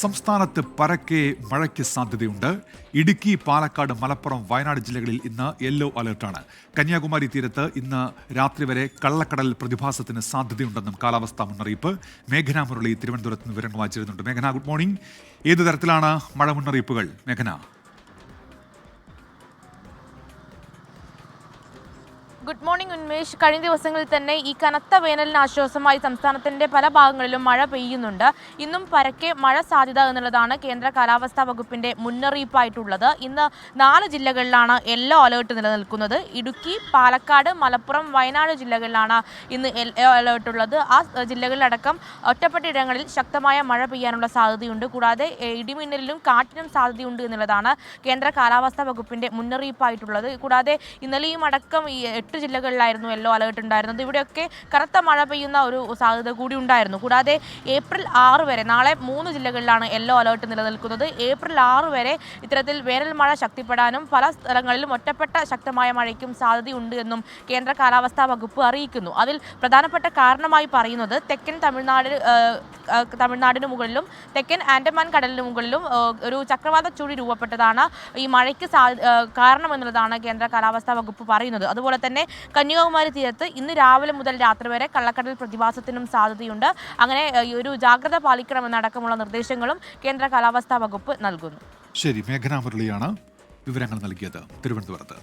സംസ്ഥാനത്ത് പരക്കെ മഴയ്ക്ക് സാധ്യതയുണ്ട്. ഇടുക്കി, പാലക്കാട്, മലപ്പുറം, വയനാട് ജില്ലകളിൽ ഇന്ന് യെല്ലോ അലർട്ടാണ്. കന്യാകുമാരി തീരത്ത് ഇന്ന് രാത്രി വരെ കള്ളക്കടൽ പ്രതിഭാസത്തിന് സാധ്യതയുണ്ടെന്നും കാലാവസ്ഥാ മുന്നറിയിപ്പ്. മേഘന മുരളി തിരുവനന്തപുരത്ത് നിന്ന് വിവരങ്ങൾ വായിച്ചിരുന്നുണ്ട്. മേഘന, ഗുഡ് മോർണിംഗ്. ഏത് തരത്തിലാണ് മഴ മുന്നറിയിപ്പുകൾ? മേഘന. Good morning Unmesh. കഴിഞ്ഞ ദിവസങ്ങളിൽ തന്നെ ഈ കനത്ത വേനലിന് ആശ്വാസമായി സംസ്ഥാനത്തിന്റെ പല ഭാഗങ്ങളിലും മഴ പെയ്യുന്നുണ്ട്. ഇന്നും പരക്കെ മഴ സാധ്യത എന്നുള്ളതാണ് കേന്ദ്ര കാലാവസ്ഥാ വകുപ്പിന്റെ മുന്നറിയിപ്പായിട്ടുള്ളത്. ഇന്ന് 4 ജില്ലകളിലാണ് യെല്ലോ അലേർട്ട് നിലനിൽക്കുന്നത്. ഇടുക്കി, പാലക്കാട്, മലപ്പുറം, വയനാട് ജില്ലകളിലാണ് ഇന്ന് യെല്ലോ അലേർട്ട് ഉള്ളത്. ആ ജില്ലകളിലടക്കം ഒറ്റപ്പെട്ട ഇടങ്ങളിൽ ശക്തമായ മഴ പെയ്യാനുള്ള സാധ്യതയുണ്ട്. കൂടാതെ ഇടിമിന്നലിനും കാറ്റിനും സാധ്യതയുണ്ട് എന്നുള്ളതാണ് കേന്ദ്ര കാലാവസ്ഥാ വകുപ്പിന്റെ മുന്നറിയിപ്പായിട്ടുള്ളത്. കൂടാതെ ഇന്നലെയും അടക്കം ഈ 8 ജില്ലകളിലായിരുന്നു യെല്ലോ അലേർട്ട് ഉണ്ടായിരുന്നത്. ഇവിടെയൊക്കെ കനത്ത മഴ പെയ്യുന്ന ഒരു സാധ്യത കൂടി ഉണ്ടായിരുന്നു. കൂടാതെ ഏപ്രിൽ 6 വരെ, നാളെ 3 ജില്ലകളിലാണ് യെല്ലോ അലേർട്ട് നിലനിൽക്കുന്നത്. ഏപ്രിൽ 6 വരെ ഇത്തരത്തിൽ വേനൽ മഴ ശക്തിപ്പെടാനും പല സ്ഥലങ്ങളിലും ഒറ്റപ്പെട്ട ശക്തമായ മഴയ്ക്കും സാധ്യതയുണ്ട് എന്നും കേന്ദ്ര കാലാവസ്ഥാ വകുപ്പ് അറിയിക്കുന്നു. അതിൽ പ്രധാനപ്പെട്ട കാരണമായി പറയുന്നത് തെക്കൻ തമിഴ്നാടിന് മുകളിലും തെക്കൻ ആൻഡമാൻ കടലിന് മുകളിലും ഒരു ചക്രവാത ചുഴി രൂപപ്പെട്ടതാണ് ഈ മഴയ്ക്ക് കാരണമെന്നുള്ളതാണ് കേന്ദ്ര കാലാവസ്ഥാ വകുപ്പ് പറയുന്നത്. അതുപോലെ തന്നെ കന്യാകുമാരി തീരത്ത് ഇന്ന് രാവിലെ മുതൽ രാത്രി വരെ കള്ളക്കടൽ പ്രതിഭാസത്തിനും സാധ്യതയുണ്ട്. അങ്ങനെ ഒരു ജാഗ്രത പാലിക്കണമെന്നടക്കമുള്ള നിർദ്ദേശങ്ങളും കേന്ദ്ര കാലാവസ്ഥാ വകുപ്പ് നൽകുന്നു. ശരി, മേഘന മുരളിയാണ് വിവരങ്ങൾ നൽകിയത് തിരുവനന്തപുരത്ത്.